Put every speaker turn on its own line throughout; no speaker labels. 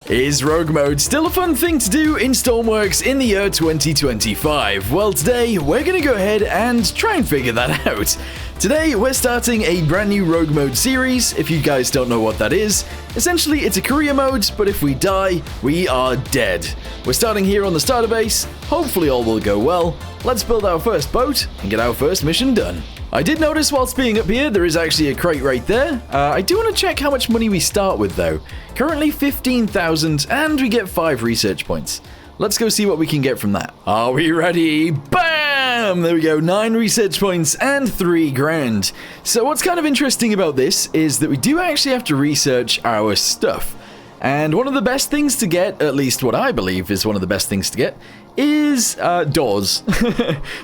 Is rogue mode still a fun thing to do in Stormworks in the year 2025? Well, today we're going to go ahead and try and figure that out. Today we're starting a brand new rogue mode series. If you guys don't know what that is, essentially it's a career mode, but if we die, we are dead. We're starting here on the starter base. Hopefully all will go well. Let's build our first boat and get our first mission done. I did notice whilst being up here, there is actually a crate right there. I do want to check how much money we start with though. Currently 15,000 and we get 5 research points. Let's go see what we can get from that. Are we ready? Bam! There we go, 9 research points and 3 grand. So what's kind of interesting about this is that we do actually have to research our stuff. And one of the best things to get, at least what I believe is one of the best things to get, is doors.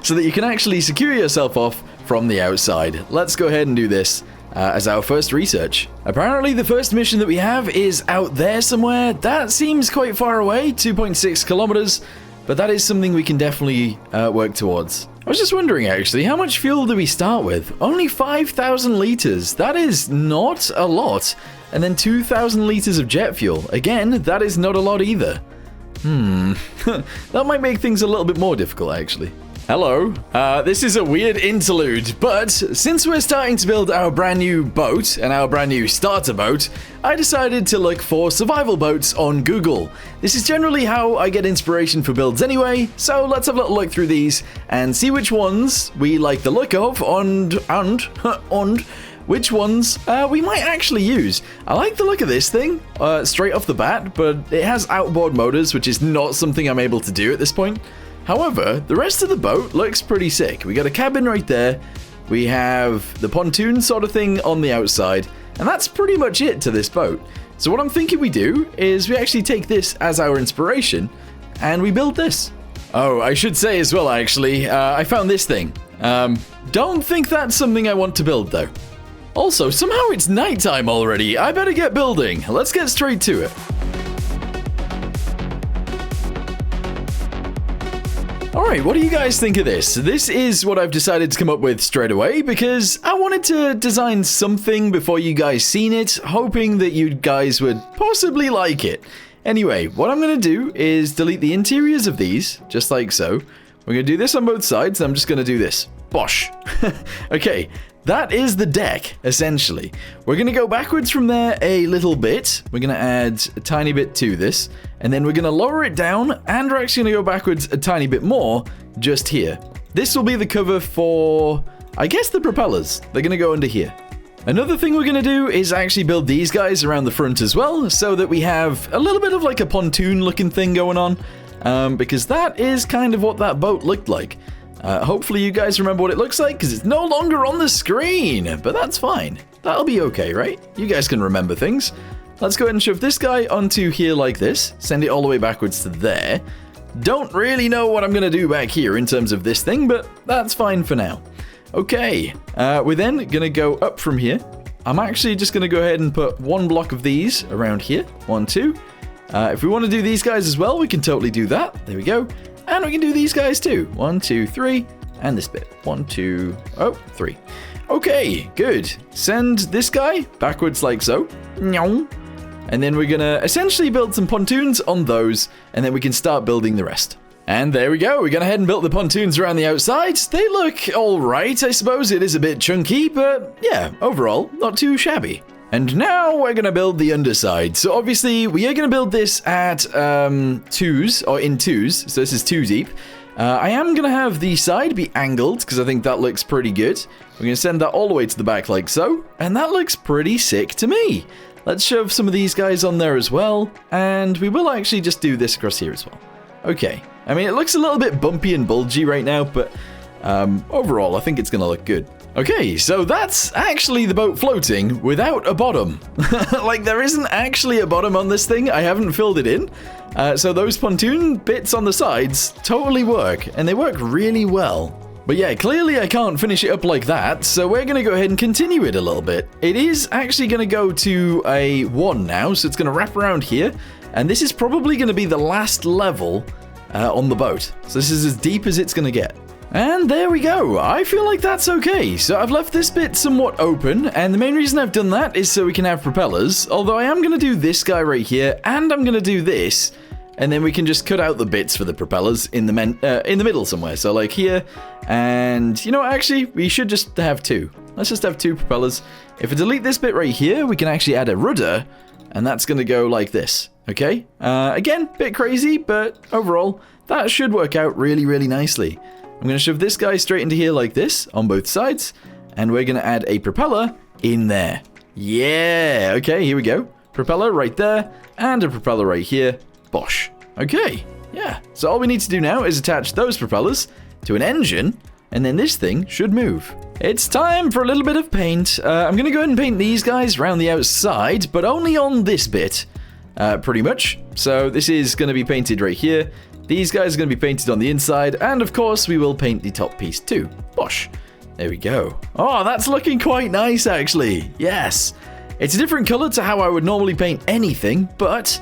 So that you can actually secure yourself off from the outside. Let's go ahead and do this as our first research. Apparently the first mission that we have is out there somewhere. That seems quite far away, 2.6 kilometers, but that is something we can definitely work towards. I was just wondering actually, how much fuel do we start with? Only 5,000 liters. That is not a lot. And then 2,000 liters of jet fuel. Again, that is not a lot either. That might make things a little bit more difficult actually. Hello. This is a weird interlude, but since we're starting to build our brand new boat and our brand new starter boat, I decided to look for survival boats on Google. This is generally how I get inspiration for builds anyway, so let's have a little look through these and see which ones we like the look of and which ones we might actually use. I like the look of this thing straight off the bat, but it has outboard motors, which is not something I'm able to do at this point. However, the rest of the boat looks pretty sick. We got a cabin right there. We have the pontoon sort of thing on the outside, and that's pretty much it to this boat. So what I'm thinking we do is we actually take this as our inspiration and we build this. Oh, I should say as well actually, I found this thing. Don't think that's something I want to build though. Also, somehow it's nighttime already. I better get building. Let's get straight to it. Alright, what do you guys think of this? This is what I've decided to come up with straight away because I wanted to design something before you guys seen it, hoping that you guys would possibly like it. Anyway, what I'm going to do is delete the interiors of these, just like so. We're going to do this on both sides, and I'm just going to do this. Bosh. Okay, that is the deck, essentially. We're going to go backwards from there a little bit. We're going to add a tiny bit to this, and then we're going to lower it down, and we're actually going to go backwards a tiny bit more just here. This will be the cover for, I guess, the propellers. They're going to go under here. Another thing we're going to do is actually build these guys around the front as well, so that we have a little bit of like a pontoon-looking thing going on, because that is kind of what that boat looked like. Hopefully you guys remember what it looks like, because it's no longer on the screen, but that's fine. That'll be okay, right? You guys can remember things. Let's go ahead and shove this guy onto here like this, send it all the way backwards to there. Don't really know what I'm going to do back here in terms of this thing, but that's fine for now. Okay, we're then going to go up from here. I'm actually just going to go ahead and put 1 block of these around here. 1, 2. If we want to do these guys as well, we can totally do that. There we go. And we can do these guys too. 1, 2, 3. And this bit. 1, 2, 3. Okay, good. Send this guy backwards like so. And then we're going to essentially build some pontoons on those. And then we can start building the rest. And there we go. We're going ahead and build the pontoons around the outside. They look alright, I suppose. It is a bit chunky, but yeah, overall, not too shabby. And now we're going to build the underside. So obviously we are going to build this at 2s, or in 2s. So this is 2 deep. I am going to have the side be angled because I think that looks pretty good. We're going to send that all the way to the back like so. And that looks pretty sick to me. Let's shove some of these guys on there as well. And we will actually just do this across here as well. Okay. I mean, it looks a little bit bumpy and bulgy right now, but overall I think it's going to look good. Okay, so that's actually the boat floating without a bottom. Like, there isn't actually a bottom on this thing. I haven't filled it in. So those pontoon bits on the sides totally work, and they work really well. But yeah, clearly I can't finish it up like that, so we're going to go ahead and continue it a little bit. It is actually going to go to a 1 now, so it's going to wrap around here. And this is probably going to be the last level on the boat. So this is as deep as it's going to get. And there we go. I feel like that's okay. So I've left this bit somewhat open, and the main reason I've done that is so we can have propellers. Although I am going to do this guy right here, and I'm going to do this, and then we can just cut out the bits for the propellers in the middle somewhere. So like here, and you know what, actually, we should just have two. Let's just have two propellers. If I delete this bit right here, we can actually add a rudder, and that's going to go like this. Okay? Again, bit crazy, but overall, that should work out really, really nicely. I'm going to shove this guy straight into here like this on both sides, and we're going to add a propeller in there. Yeah, okay, here we go. Propeller right there, and a propeller right here. Bosh. Okay, yeah. So all we need to do now is attach those propellers to an engine, and then this thing should move. It's time for a little bit of paint. I'm going to go ahead and paint these guys around the outside, but only on this bit, pretty much. So this is going to be painted right here. These guys are going to be painted on the inside, and of course we will paint the top piece too. Bosh. There we go. Oh, that's looking quite nice actually. Yes. It's a different color to how I would normally paint anything, but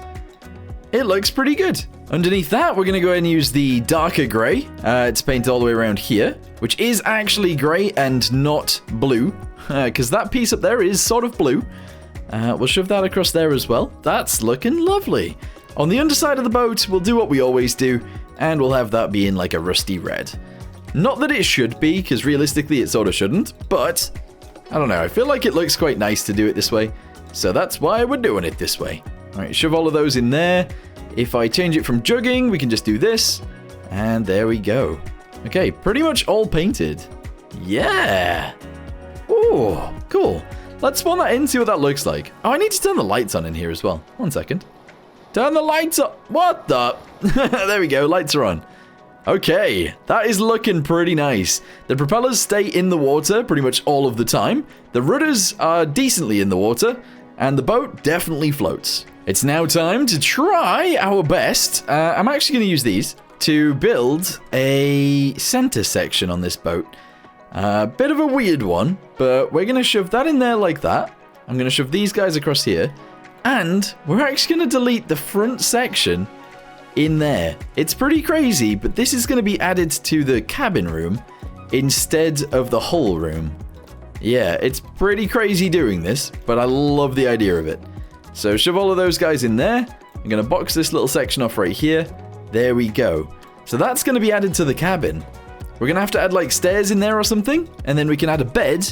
it looks pretty good. Underneath that, we're going to go ahead and use the darker gray to paint all the way around here, which is actually gray and not blue, because that piece up there is sort of blue. We'll shove that across there as well. That's looking lovely. On the underside of the boat, we'll do what we always do, and we'll have that be in like a rusty red. Not that it should be, because realistically it sort of shouldn't, but I don't know, I feel like it looks quite nice to do it this way, so that's why we're doing it this way. Alright, shove all of those in there. If I change it from jugging, we can just do this, and there we go. Okay, pretty much all painted. Yeah! Ooh, cool. Let's spawn that in, see what that looks like. Oh, I need to turn the lights on in here as well. 1 second. Turn the lights on. What the? There we go. Lights are on. Okay. That is looking pretty nice. The propellers stay in the water pretty much all of the time. The rudders are decently in the water. And the boat definitely floats. It's now time to try our best. I'm actually going to use these to build a center section on this boat. Bit of a weird one, but we're going to shove that in there like that. I'm going to shove these guys across here. And we're actually going to delete the front section in there. It's pretty crazy, but this is going to be added to the cabin room instead of the hull room. Yeah, it's pretty crazy doing this, but I love the idea of it. So shove all of those guys in there. I'm going to box this little section off right here. There we go. So that's going to be added to the cabin. We're going to have to add like stairs in there or something, and then we can add a bed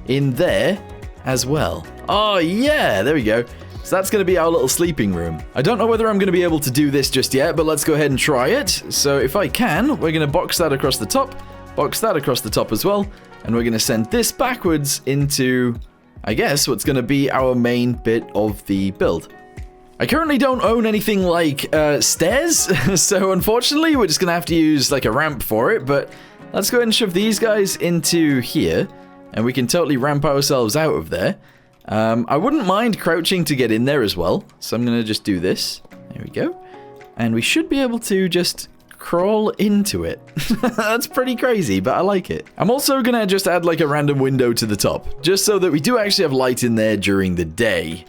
in there as well. Oh yeah, there we go. So that's going to be our little sleeping room. I don't know whether I'm going to be able to do this just yet, but let's go ahead and try it. So if I can, we're going to box that across the top, box that across the top as well, and we're going to send this backwards into, I guess, what's going to be our main bit of the build. I currently don't own anything like stairs, so unfortunately we're just going to have to use like a ramp for it, but let's go ahead and shove these guys into here, and we can totally ramp ourselves out of there. I wouldn't mind crouching to get in there as well, so I'm going to just do this. There we go. And we should be able to just crawl into it. That's pretty crazy, but I like it. I'm also going to just add like a random window to the top, just so that we do actually have light in there during the day.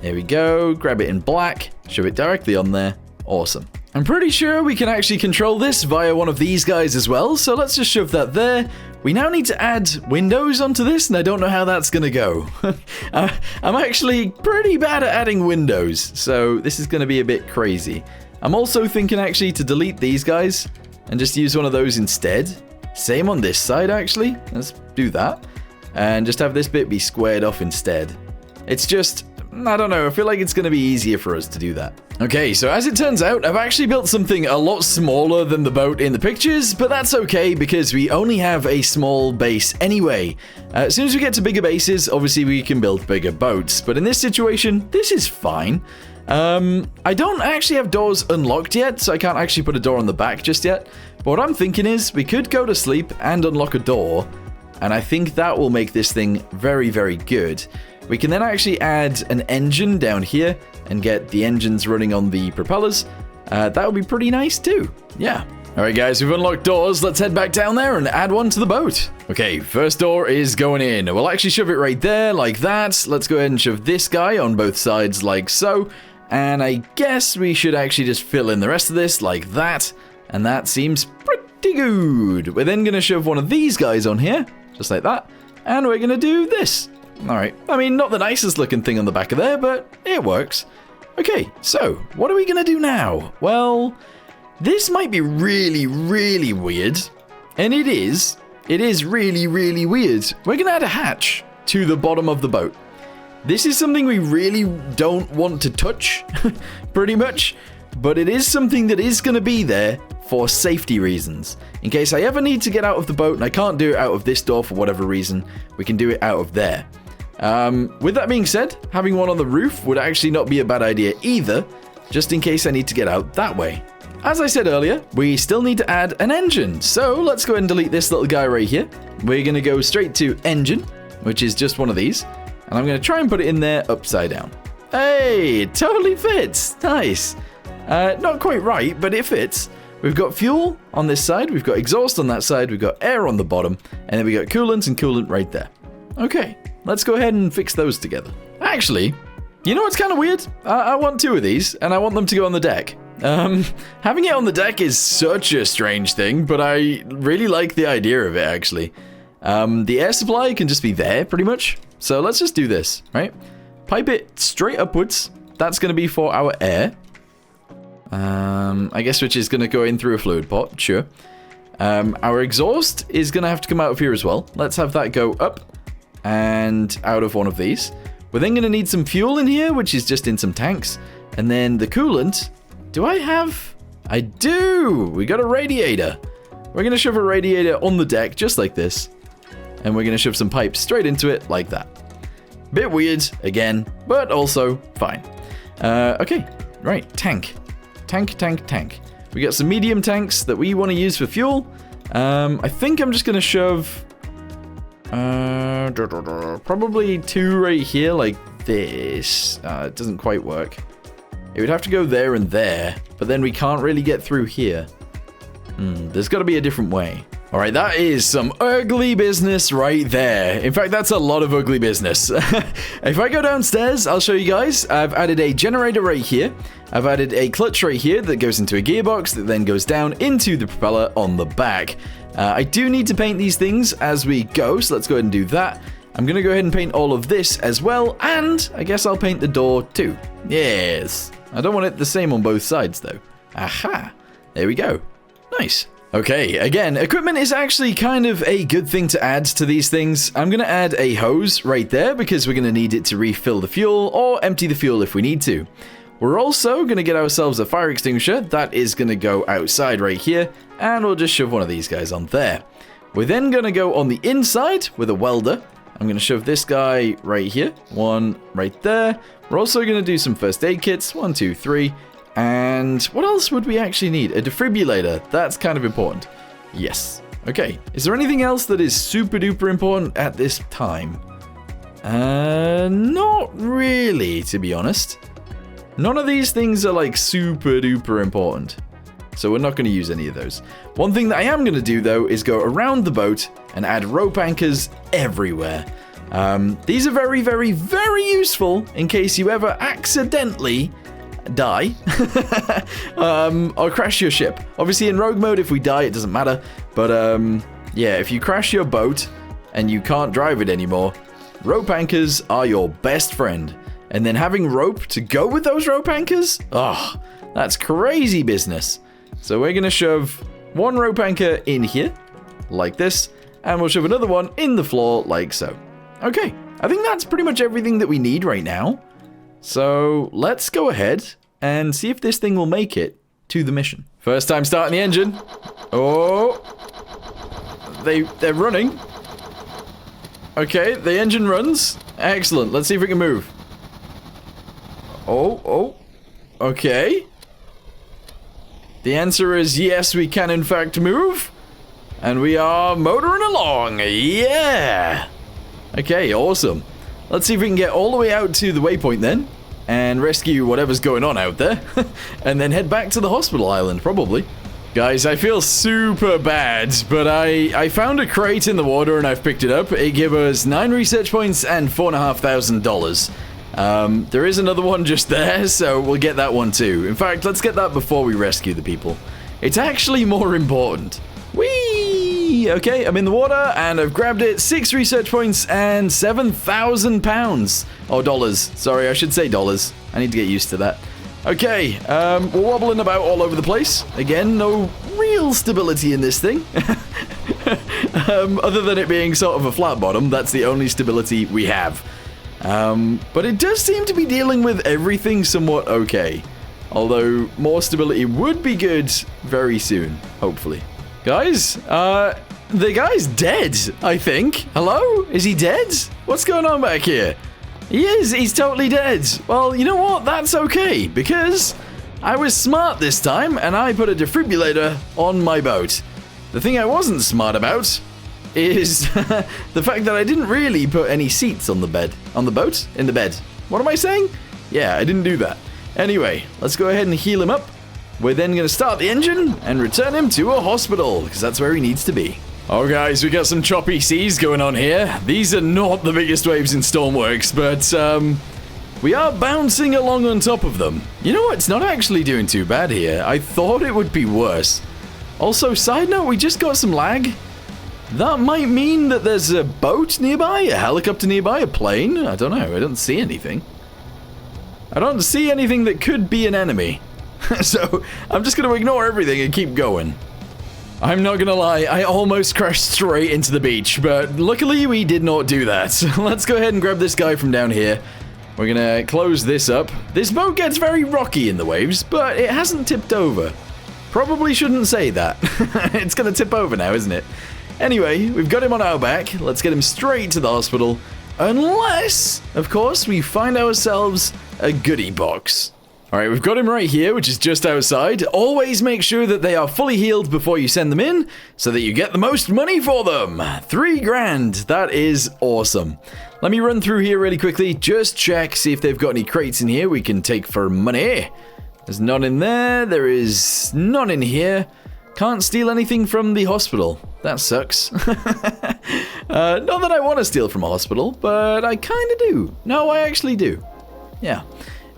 There we go. Grab it in black, shove it directly on there. Awesome. I'm pretty sure we can actually control this via one of these guys as well, so let's just shove that there. We now need to add windows onto this, and I don't know how that's going to go. I'm actually pretty bad at adding windows, so this is going to be a bit crazy. I'm also thinking actually to delete these guys and just use one of those instead. Same on this side actually. Let's do that. And just have this bit be squared off instead. It's just, I don't know, I feel like it's going to be easier for us to do that. Okay, so as it turns out, I've actually built something a lot smaller than the boat in the pictures, but that's okay because we only have a small base anyway. As soon as we get to bigger bases, obviously we can build bigger boats, but in this situation, this is fine. I don't actually have doors unlocked yet, so I can't actually put a door on the back just yet. But what I'm thinking is we could go to sleep and unlock a door, and I think that will make this thing very, very good. We can then actually add an engine down here and get the engines running on the propellers. That would be pretty nice too. Yeah. Alright guys, we've unlocked doors. Let's head back down there and add one to the boat. Okay, first door is going in. We'll actually shove it right there like that. Let's go ahead and shove this guy on both sides like so. And I guess we should actually just fill in the rest of this like that. And that seems Pretty good. We're then going to shove one of these guys on here, just like that. And we're going to do this. All right. I mean, not the nicest looking thing on the back of there, but it works. Okay, so what are we going to do now? Well, this might be really, really weird. And it is. It is really, really weird. We're going to add a hatch to the bottom of the boat. This is something we really don't want to touch, pretty much. But it is something that is going to be there for safety reasons. In case I ever need to get out of the boat and I can't do it out of this door for whatever reason, we can do it out of there. With that being said, having one on the roof would actually not be a bad idea either, just in case I need to get out that way. As I said earlier, we still need to add an engine. So let's go ahead and delete this little guy right here. We're going to go straight to engine, which is just one of these. And I'm going to try and put it in there upside down. Hey, it totally fits. Nice. Not quite right, but it fits. We've got fuel on this side, we've got exhaust on that side, we've got air on the bottom, and then we got coolant and coolant right there. Okay, let's go ahead and fix those together. Actually, you know what's kind of weird? I want two of these, and I want them to go on the deck. Having it on the deck is such a strange thing, but I really like the idea of it, actually. The air supply can just be there, pretty much. So let's just do this, right? Pipe it straight upwards. That's going to be for our air. I guess which is going to go in through a fluid pot, sure. Our exhaust is going to have to come out of here as well. Let's have that go up and out of one of these. We're then going to need some fuel in here, which is just in some tanks. And then the coolant, do I have? I do! We got a radiator. We're going to shove a radiator on the deck, just like this. And we're going to shove some pipes straight into it, like that. Bit weird, again, but also fine. Okay, right, tank. Tank. We got some medium tanks that we want to use for fuel. I think I'm just going to shove probably two right here like this. It doesn't quite work. It would have to go there and there, but then we can't really get through here. There's got to be a different way. All right, that is some ugly business right there. In fact, that's a lot of ugly business. If I go downstairs, I'll show you guys. I've added a generator right here. I've added a clutch right here that goes into a gearbox that then goes down into the propeller on the back. I do need to paint these things as we go, so let's go ahead and do that. I'm going to go ahead and paint all of this as well, and I guess I'll paint the door too. Yes. I don't want it the same on both sides, though. Aha. There we go. Nice. Okay, again, equipment is actually kind of a good thing to add to these things. I'm going to add a hose right there because we're going to need it to refill the fuel or empty the fuel if we need to. We're also going to get ourselves a fire extinguisher. That is going to go outside right here, and we'll just shove one of these guys on there. We're then going to go on the inside with a welder. I'm going to shove this guy right here, one right there. We're also going to do some first aid kits, 1, 2, 3. And what else would we actually need? A defibrillator. That's kind of important. Yes. Okay. Is there anything else that is super duper important at this time? Not really, to be honest. None of these things are like super duper important. So we're not going to use any of those. One thing that I am going to do though is go around the boat and add rope anchors everywhere. These are very, very, very useful in case you ever accidentally die or crash your ship. Obviously in rogue mode, if we die, it doesn't matter. But yeah, if you crash your boat and you can't drive it anymore, rope anchors are your best friend. And then having rope to go with those rope anchors, oh, that's crazy business. So we're going to shove one rope anchor in here, like this, and we'll shove another one in the floor, like so. Okay, I think that's pretty much everything that we need right now. So let's go ahead and see if this thing will make it to the mission. First time starting the engine. Oh, they're running. Okay, the engine runs. Excellent. Let's see if we can move. Oh, okay. The answer is yes, we can in fact move. And we are motoring along. Yeah. Okay, awesome. Let's see if we can get all the way out to the waypoint then. And rescue whatever's going on out there. And then head back to the hospital island, probably. Guys, I feel super bad, but I found a crate in the water and I've picked it up. It gave us 9 research points and $4,500. There is another one just there, so we'll get that one too. In fact, let's get that before we rescue the people. It's actually more important. Whee! Okay, I'm in the water, and I've grabbed it. 6 research points and 7,000 pounds. Oh, dollars. Sorry, I should say dollars. I need to get used to that. Okay, we're wobbling about all over the place. Again, no real stability in this thing. Other than it being sort of a flat bottom, that's the only stability we have. But it does seem to be dealing with everything somewhat okay. Although, more stability would be good very soon, hopefully. Guys, the guy's dead, I think. Hello? Is he dead? What's going on back here? He is, he's totally dead. Well, you know what? That's okay, because I was smart this time, and I put a defibrillator on my boat. The thing I wasn't smart about is the fact that I didn't really put any seats on the bed. On the boat? In the bed. What am I saying? Yeah, I didn't do that. Anyway, let's go ahead and heal him up. We're then going to start the engine and return him to a hospital, because that's where he needs to be. Oh guys, we got some choppy seas going on here. These are not the biggest waves in Stormworks, but we are bouncing along on top of them. You know what? It's not actually doing too bad here. I thought it would be worse. Also, side note, we just got some lag. That might mean that there's a boat nearby, a helicopter nearby, a plane. I don't know. I don't see anything. I don't see anything that could be an enemy. So I'm just going to ignore everything and keep going. I'm not gonna lie, I almost crashed straight into the beach, but luckily we did not do that. Let's go ahead and grab this guy from down here. We're gonna close this up. This boat gets very rocky in the waves, but it hasn't tipped over. Probably shouldn't say that. It's gonna tip over now, isn't it? Anyway, we've got him on our back. Let's get him straight to the hospital. Unless, of course, we find ourselves a goodie box. Alright, we've got him right here, which is just outside. Always make sure that they are fully healed before you send them in, so that you get the most money for them. 3 grand. That is awesome. Let me run through here really quickly. Just check, see if they've got any crates in here we can take for money. There's none in there. There is none in here. Can't steal anything from the hospital. That sucks. Not that I want to steal from a hospital, but I kind of do. No, I actually do. Yeah.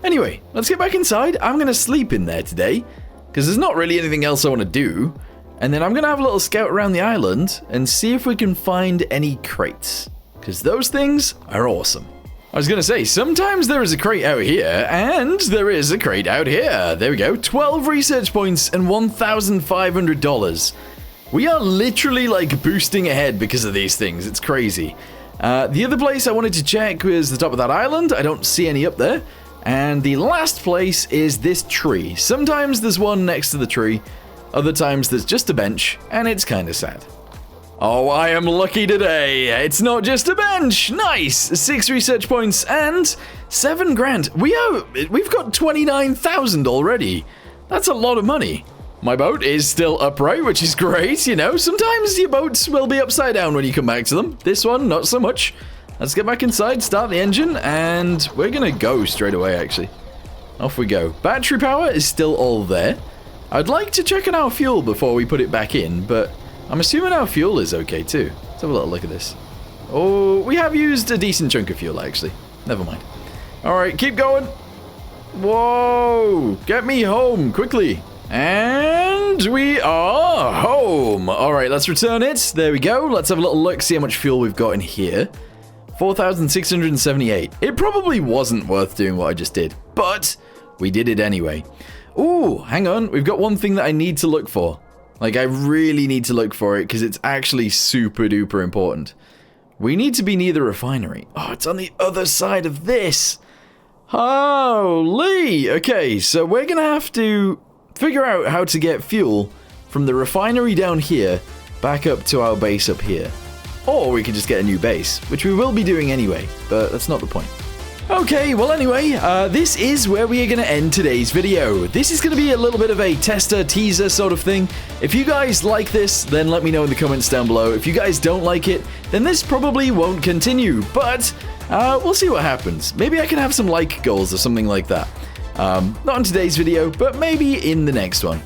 Anyway, let's get back inside. I'm going to sleep in there today, because there's not really anything else I want to do. And then I'm going to have a little scout around the island and see if we can find any crates, because those things are awesome. I was going to say, sometimes there is a crate out here, and there is a crate out here. There we go. 12 research points and $1,500. We are literally, like, boosting ahead because of these things. It's crazy. The other place I wanted to check was the top of that island. I don't see any up there. And the last place is this tree. Sometimes there's one next to the tree. Other times there's just a bench, and it's kind of sad. Oh, I am lucky today. It's not just a bench. Nice. 6 research points and 7 grand. We've got 29,000 already. That's a lot of money. My boat is still upright, which is great. You know, sometimes your boats will be upside down when you come back to them. This one, not so much. Let's get back inside, start the engine, and we're gonna go straight away, actually. Off we go. Battery power is still all there. I'd like to check on our fuel before we put it back in, but I'm assuming our fuel is okay too. Let's have a little look at this. Oh, we have used a decent chunk of fuel, actually. Never mind. Alright, keep going. Whoa! Get me home, quickly. And we are home. Alright, let's return it. There we go. Let's have a little look, see how much fuel we've got in here. 4,678. It probably wasn't worth doing what I just did, but we did it anyway. Ooh, hang on. We've got one thing that I need to look for. Like, I really need to look for it because it's actually super duper important. We need to be near the refinery. Oh, it's on the other side of this. Holy. Okay, so we're going to have to figure out how to get fuel from the refinery down here back up to our base up here. Or we could just get a new base, which we will be doing anyway, but that's not the point. Okay, well anyway, this is where we are going to end today's video. This is going to be a little bit of a tester, teaser sort of thing. If you guys like this, then let me know in the comments down below. If you guys don't like it, then this probably won't continue, but we'll see what happens. Maybe I can have some like goals or something like that. Not in today's video, but maybe in the next one.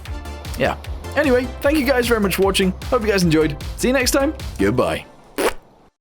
Yeah. Anyway, thank you guys very much for watching. Hope you guys enjoyed. See you next time. Goodbye.